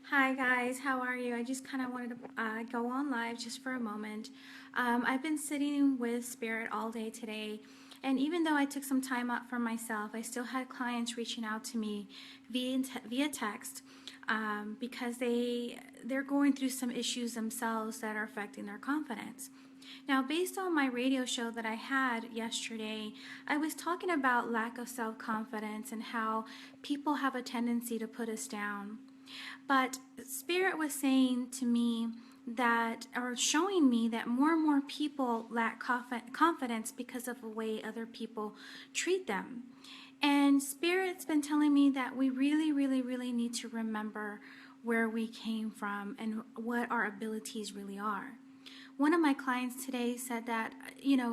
Hi guys, how are you? I just kind of wanted to go on live just for a moment. I've been sitting with Spirit all day today, and even though I took some time out for myself, I still had clients reaching out to me via text because they're going through some issues themselves that are affecting their confidence. Now, based on my radio show that I had yesterday, I was talking about lack of self-confidence and how people have a tendency to put us down. But Spirit was saying to me that, or showing me that more and more people lack confidence because of the way other people treat them. And Spirit's been telling me that we really, really, really need to remember where we came from and what our abilities really are. One of my clients today said that,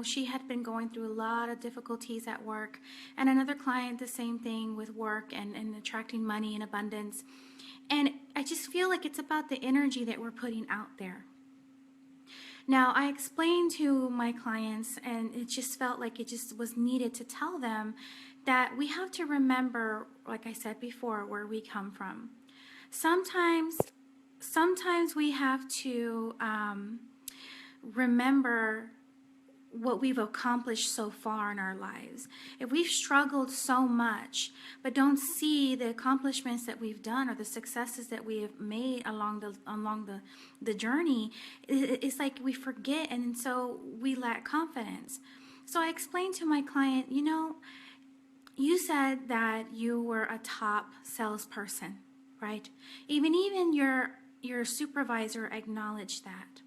she had been going through a lot of difficulties at work, and another client, the same thing with work and attracting money in abundance. And I just feel like it's about the energy that we're putting out there. Now, I explained to my clients, and it just felt like it just was needed to tell them that we have to remember, like I said before, where we come from. Sometimes we have to remember what we've accomplished so far in our lives. If we've struggled so much, but don't see the accomplishments that we've done or the successes that we have made along the journey, it's like we forget, and so we lack confidence. So I explained to my client, you said that you were a top salesperson, right? Even your supervisor acknowledged that.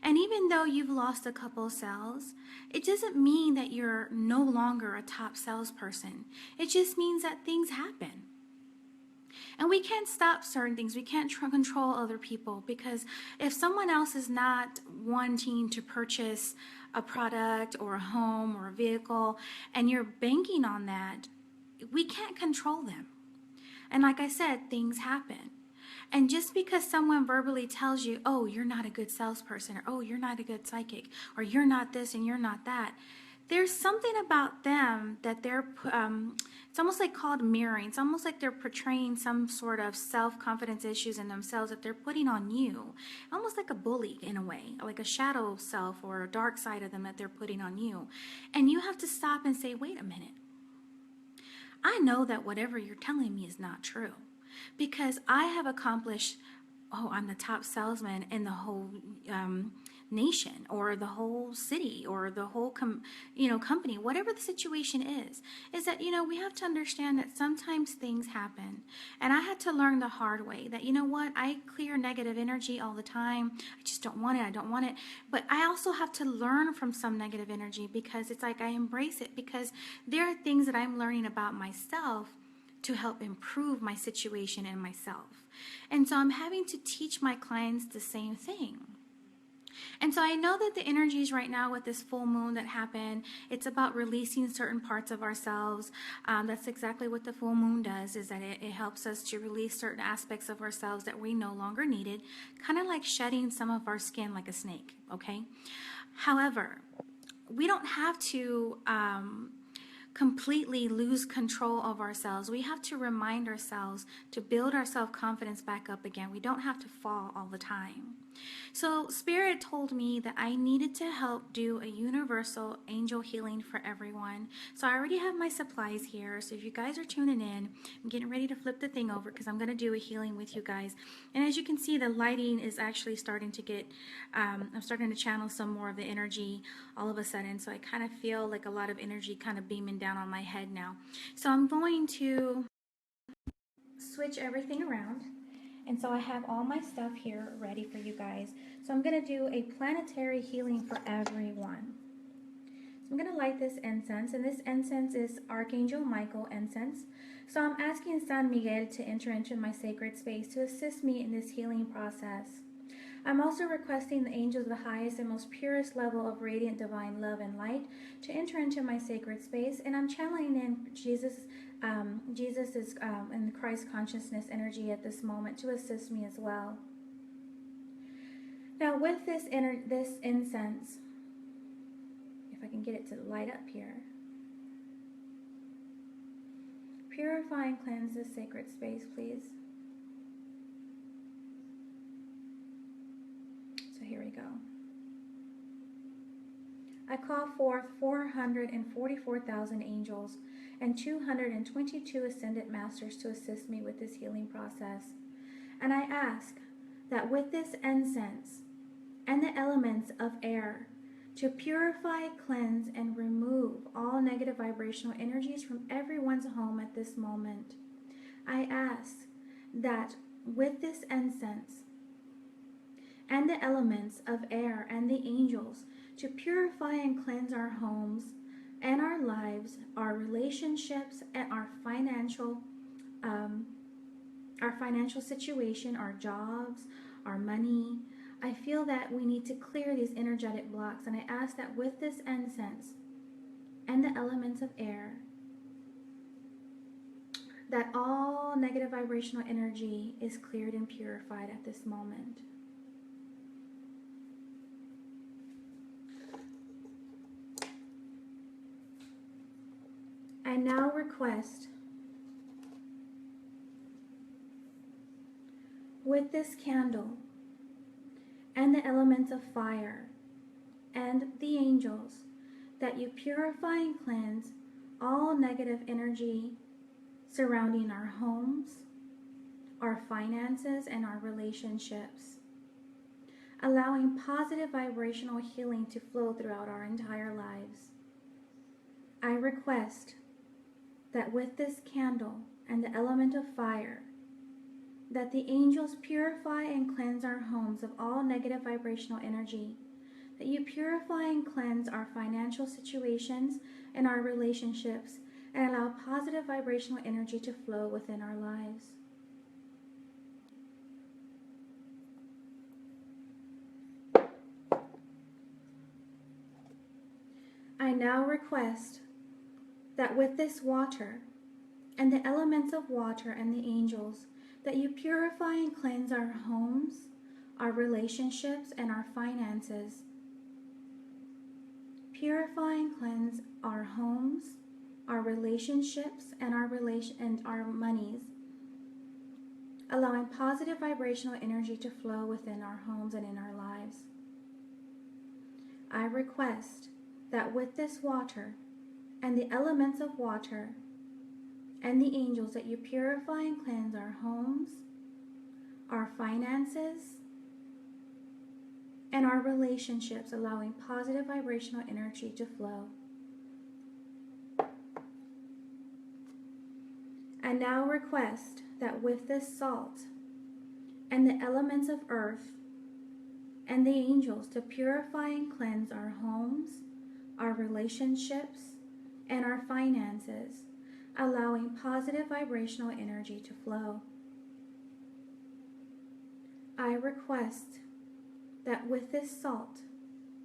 And even though you've lost a couple sales, it doesn't mean that you're no longer a top salesperson. It just means that things happen. And we can't stop certain things. We can't control other people, because if someone else is not wanting to purchase a product or a home or a vehicle and you're banking on that, we can't control them. And like I said, things happen. And just because someone verbally tells you, oh, you're not a good salesperson, or oh, you're not a good psychic, or you're not this and you're not that, there's something about them that it's almost like called mirroring. It's almost like they're portraying some sort of self-confidence issues in themselves that they're putting on you. Almost like a bully in a way, like a shadow self or a dark side of them that they're putting on you. And you have to stop and say, wait a minute. I know that whatever you're telling me is not true, because I have accomplished, I'm the top salesman in the whole nation or the whole city or the whole company, whatever the situation is that, we have to understand that sometimes things happen. And I had to learn the hard way that, I clear negative energy all the time. I just don't want it. I don't want it. But I also have to learn from some negative energy, because it's like I embrace it, because there are things that I'm learning about myself to help improve my situation and myself. And so I'm having to teach my clients the same thing. And so I know that the energies right now with this full moon that happened, it's about releasing certain parts of ourselves. That's exactly what the full moon does, is that it helps us to release certain aspects of ourselves that we no longer needed, kind of like shedding some of our skin like a snake, okay? However, we don't have to completely lose control of ourselves. We have to remind ourselves to build our self-confidence back up again. We don't have to fall all the time. So Spirit told me that I needed to help do a universal angel healing for everyone. So I already have my supplies here. So if you guys are tuning in, I'm getting ready to flip the thing over because I'm going to do a healing with you guys. And as you can see, the lighting is actually starting to get, I'm starting to channel some more of the energy all of a sudden. So I kind of feel like a lot of energy kind of beaming down on my head now. So I'm going to switch everything around. And so I have all my stuff here ready for you guys. So I'm going to do a planetary healing for everyone. So I'm going to light this incense, and this incense is Archangel Michael incense. So I'm asking San Miguel to enter into my sacred space to assist me in this healing process. I'm also requesting the angels of the highest and most purest level of radiant divine love and light to enter into my sacred space, and I'm channeling in Jesus is in Christ consciousness energy at this moment to assist me as well. Now with this incense, if I can get it to light up here, purify and cleanse this sacred space, please. So here we go. I call forth 444,000 angels and 222 ascended masters to assist me with this healing process. And I ask that with this incense and the elements of air to purify, cleanse, and remove all negative vibrational energies from everyone's home at this moment. I ask that with this incense and the elements of air and the angels to purify and cleanse our homes and our lives, our relationships, and our financial situation, our jobs, our money. I feel that we need to clear these energetic blocks, and I ask that with this incense and the elements of air, that all negative vibrational energy is cleared and purified at this moment. I now request with this candle and the elements of fire and the angels that you purify and cleanse all negative energy surrounding our homes, our finances, and our relationships, allowing positive vibrational healing to flow throughout our entire lives. I request that with this candle and the element of fire, that the angels purify and cleanse our homes of all negative vibrational energy, that you purify and cleanse our financial situations and our relationships, and allow positive vibrational energy to flow within our lives. I now request that with this water and the elements of water and the angels, that you purify and cleanse our homes, our relationships, and our finances. Purify and cleanse our homes, our relationships, and our monies, allowing positive vibrational energy to flow within our homes and in our lives. I request that with this water and the elements of water and the angels, that you purify and cleanse our homes, our finances, and our relationships, allowing positive vibrational energy to flow. I now request that with this salt and the elements of earth and the angels to purify and cleanse our homes, our relationships, and our finances, allowing positive vibrational energy to flow. I request that with this salt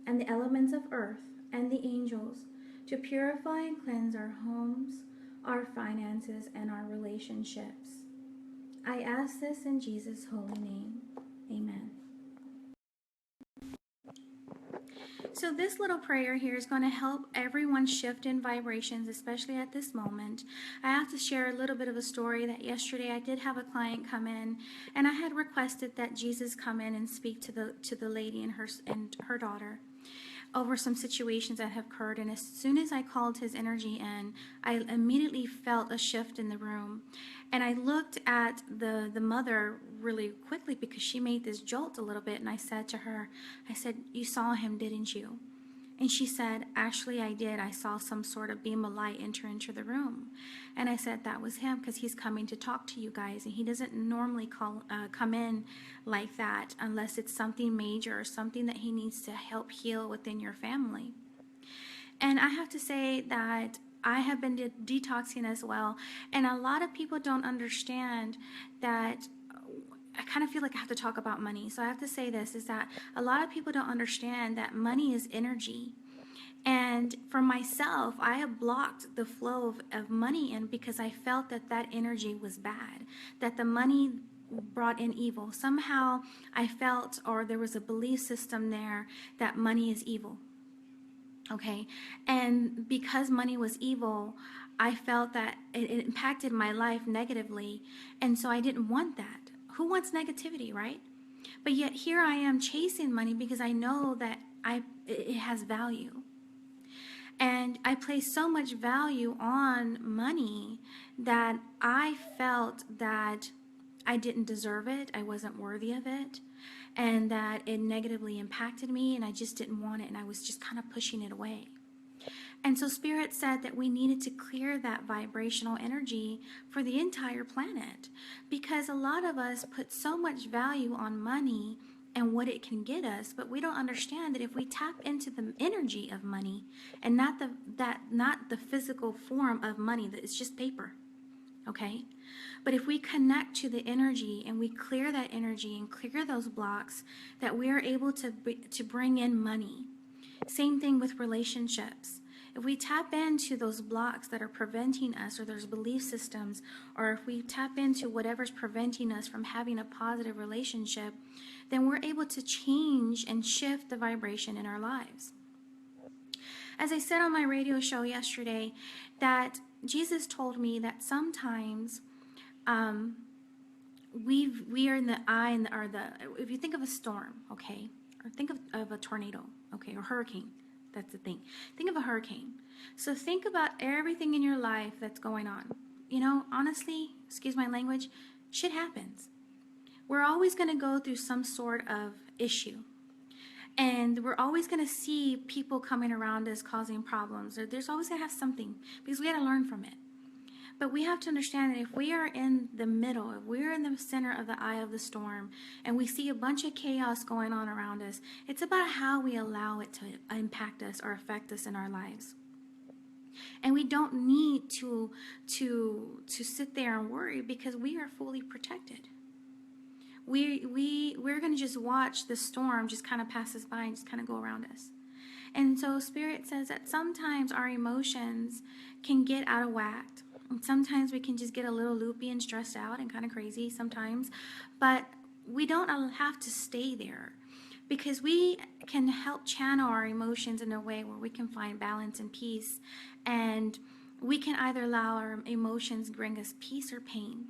and the elements of earth and the angels to purify and cleanse our homes, our finances, and our relationships. I ask this in Jesus' holy name. Amen. So this little prayer here is going to help everyone shift in vibrations, especially at this moment. I have to share a little bit of a story that yesterday I did have a client come in, and I had requested that Jesus come in and speak to the lady and her daughter over some situations that have occurred. And as soon as I called his energy in, I immediately felt a shift in the room. And I looked at the mother really quickly because she made this jolt a little bit. And I said to her, I said, "You saw him, didn't you?" And she said, "Actually, I did. I saw some sort of beam of light enter into the room." And I said, "That was him, because he's coming to talk to you guys. And he doesn't normally come in like that unless it's something major or something that he needs to help heal within your family." And I have to say that I have been detoxing as well. And a lot of people don't understand that. I kind of feel like I have to talk about money. So I have to say this, is that a lot of people don't understand that money is energy. And for myself, I have blocked the flow of money in because I felt that that energy was bad, that the money brought in evil. Somehow I felt, or there was a belief system there, that money is evil. Okay, and because money was evil, I felt that it impacted my life negatively, and so I didn't want that. Who wants negativity, right? But yet here I am chasing money because I know that it has value. And I placed so much value on money that I felt that I didn't deserve it, I wasn't worthy of it, and that it negatively impacted me, and I just didn't want it, and I was just kind of pushing it away. And so Spirit said that we needed to clear that vibrational energy for the entire planet, because a lot of us put so much value on money and what it can get us, but we don't understand that if we tap into the energy of money and not the physical form of money, that it's just paper, okay? But if we connect to the energy and we clear that energy and clear those blocks, that we are able to bring in money. Same thing with relationships. If we tap into those blocks that are preventing us, or those belief systems, or if we tap into whatever's preventing us from having a positive relationship, then we're able to change and shift the vibration in our lives. As I said on my radio show yesterday, that Jesus told me that sometimes we are in the eye, or if you think of a storm, okay, or think of a tornado, okay, or hurricane. That's the thing. Think of a hurricane. So think about everything in your life that's going on. You know, honestly, excuse my language, shit happens. We're always going to go through some sort of issue. And we're always going to see people coming around us causing problems. Or there's always going to have something, because we got to learn from it. But we have to understand that if we are in the middle, if we're in the center of the eye of the storm, and we see a bunch of chaos going on around us, it's about how we allow it to impact us or affect us in our lives. And we don't need to sit there and worry, because we are fully protected. We're going to just watch the storm just kind of pass us by and just kind of go around us. And so Spirit says that sometimes our emotions can get out of whack. And sometimes we can just get a little loopy and stressed out and kind of crazy sometimes. But we don't have to stay there, because we can help channel our emotions in a way where we can find balance and peace. And we can either allow our emotions bring us peace or pain.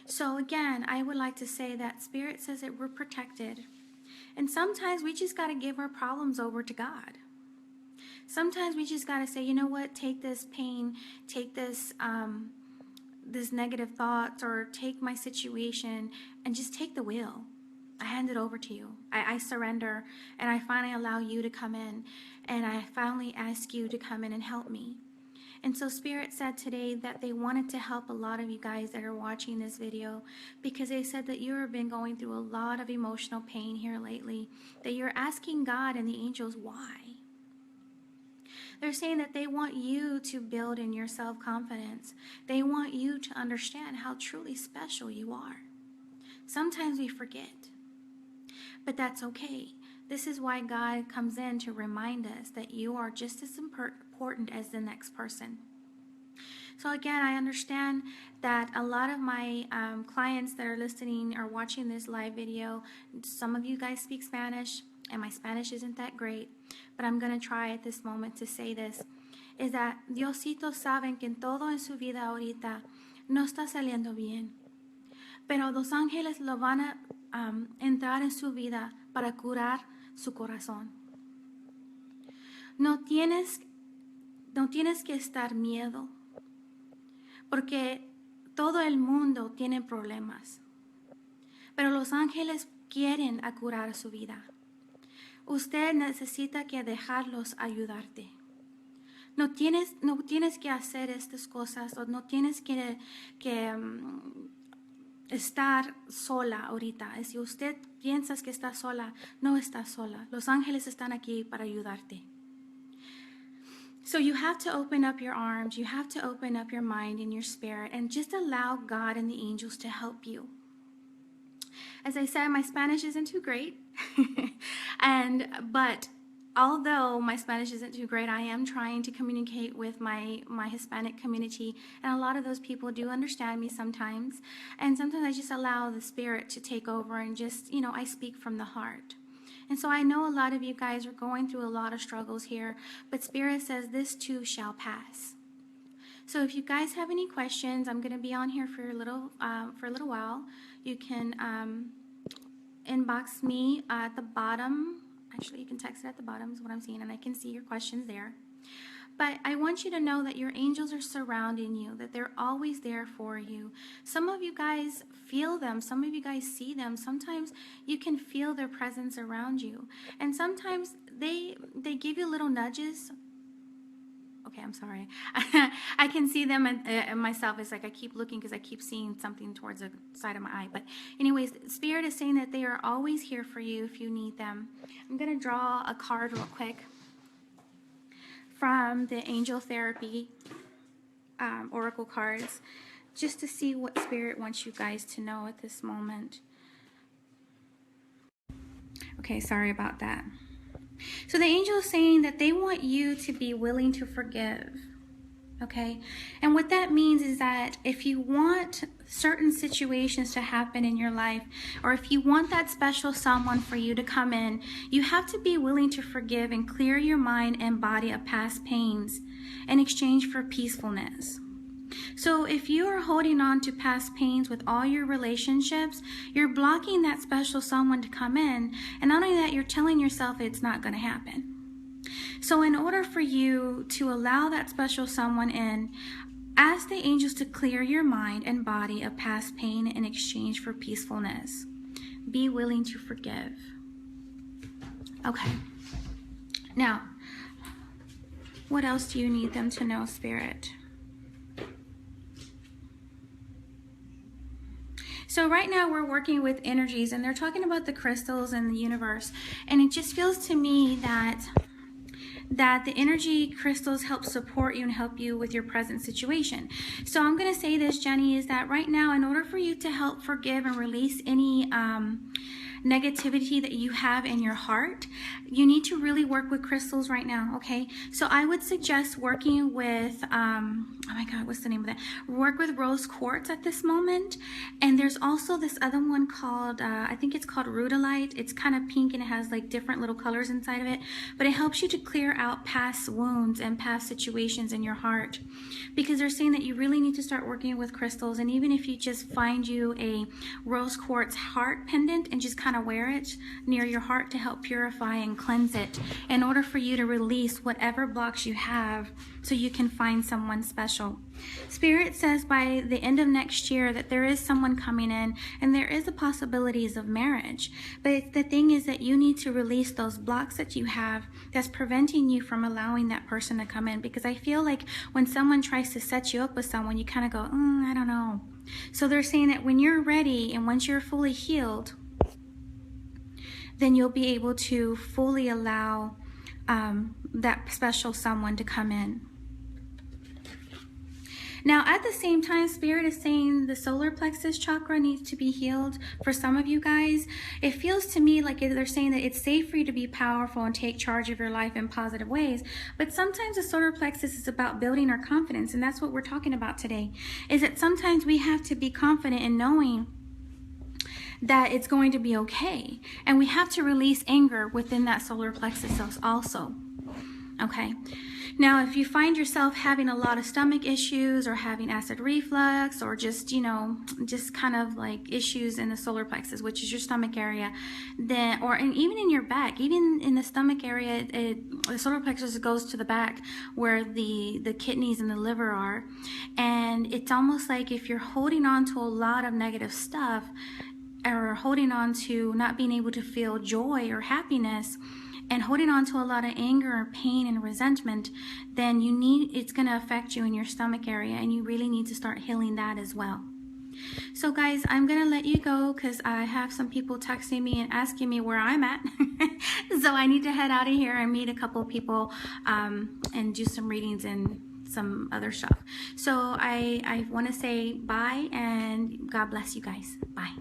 So again, I would like to say that Spirit says that we're protected. And sometimes we just got to give our problems over to God. Sometimes we just got to say, you know what, take this pain, take this negative thoughts, or take my situation, and just take the wheel. I hand it over to you. I surrender, and I finally allow you to come in, and I finally ask you to come in and help me. And so Spirit said today that they wanted to help a lot of you guys that are watching this video, because they said that you have been going through a lot of emotional pain here lately, that you're asking God and the angels why. They're saying that they want you to build in your self-confidence. They want you to understand how truly special you are. Sometimes we forget, but that's okay. This is why God comes in to remind us that you are just as important as the next person. So again, I understand that a lot of my clients that are listening or watching this live video, some of you guys speak Spanish, and my Spanish isn't that great, but I'm going to try at this moment to say this, is that Diosito saben que en todo en su vida ahorita no está saliendo bien, pero los ángeles lo van a entrar en su vida para curar su corazón. No tienes que estar miedo, porque todo el mundo tiene problemas, pero los ángeles quieren curar su vida. Usted necesita que dejarlos ayudarte. No tienes que hacer estas cosas, o no tienes que estar sola ahorita. Si usted piensa que está sola, no está sola. Los ángeles están aquí para ayudarte. So you have to open up your arms, you have to open up your mind and your spirit, and just allow God and the angels to help you. As I said, my Spanish isn't too great, but although my Spanish isn't too great, I am trying to communicate with my Hispanic community, and a lot of those people do understand me sometimes, and sometimes I just allow the Spirit to take over, and just, I speak from the heart. And so I know a lot of you guys are going through a lot of struggles here, but Spirit says this too shall pass. So if you guys have any questions, I'm going to be on here for a little while. You can inbox me at the bottom. Actually, you can text it at the bottom is what I'm seeing, and I can see your questions there. But I want you to know that your angels are surrounding you, that they're always there for you. Some of you guys feel them. Some of you guys see them. Sometimes you can feel their presence around you. And sometimes they give you little nudges. Okay, I'm sorry. I can see them and myself. It's like I keep looking because I keep seeing something towards the side of my eye. But anyways, Spirit is saying that they are always here for you if you need them. I'm going to draw a card real quick from the Angel Therapy Oracle cards, just to see what Spirit wants you guys to know at this moment. Okay, sorry about that. So the angel is saying that they want you to be willing to forgive. Okay, and what that means is that if you want certain situations to happen in your life, or if you want that special someone for you to come in, you have to be willing to forgive and clear your mind and body of past pains in exchange for peacefulness. So if you are holding on to past pains with all your relationships, you're blocking that special someone to come in, and not only that, you're telling yourself it's not going to happen. So in order for you to allow that special someone in, ask the angels to clear your mind and body of past pain in exchange for peacefulness. Be willing to forgive. Okay. Now, what else do you need them to know, Spirit? So right now we're working with energies, and they're talking about the crystals and the universe. And it just feels to me that the energy crystals help support you and help you with your present situation. So I'm going to say this, Jenny, is that right now, in order for you to help forgive and release any negativity that you have in your heart, you need to really work with crystals right now, okay? So I would suggest working with, oh my God, what's the name of that? Work with rose quartz at this moment. And there's also this other one called, I think it's called rudolite. It's kind of pink and it has like different little colors inside of it, but it helps you to clear out past wounds and past situations in your heart, because they're saying that you really need to start working with crystals. And even if you just find you a rose quartz heart pendant and just kind of wear it near your heart to help purify and cleanse it, in order for you to release whatever blocks you have so you can find someone special. Spirit says by the end of next year that there is someone coming in, and there is a possibilities of marriage. But the thing is that you need to release those blocks that you have that's preventing you from allowing that person to come in. Because I feel like when someone tries to set you up with someone, you kind of go, I don't know. So they're saying that when you're ready and once you're fully healed, then you'll be able to fully allow that special someone to come in. Now, at the same time, Spirit is saying the solar plexus chakra needs to be healed for some of you guys. It feels to me like they're saying that it's safe for you to be powerful and take charge of your life in positive ways. But sometimes the solar plexus is about building our confidence, and that's what we're talking about today, is that sometimes we have to be confident in knowing that it's going to be okay. And we have to release anger within that solar plexus also. Okay. Now, if you find yourself having a lot of stomach issues or having acid reflux or just, just kind of like issues in the solar plexus, which is your stomach area, then, and even in your back, even in the stomach area, the solar plexus goes to the back where the kidneys and the liver are. And it's almost like if you're holding on to a lot of negative stuff or holding on to not being able to feel joy or happiness, and holding on to a lot of anger or pain and resentment, then it's going to affect you in your stomach area, and you really need to start healing that as well. So guys, I'm going to let you go because I have some people texting me and asking me where I'm at. So I need to head out of here and meet a couple of people and do some readings and some other stuff. So I want to say bye, and God bless you guys. Bye.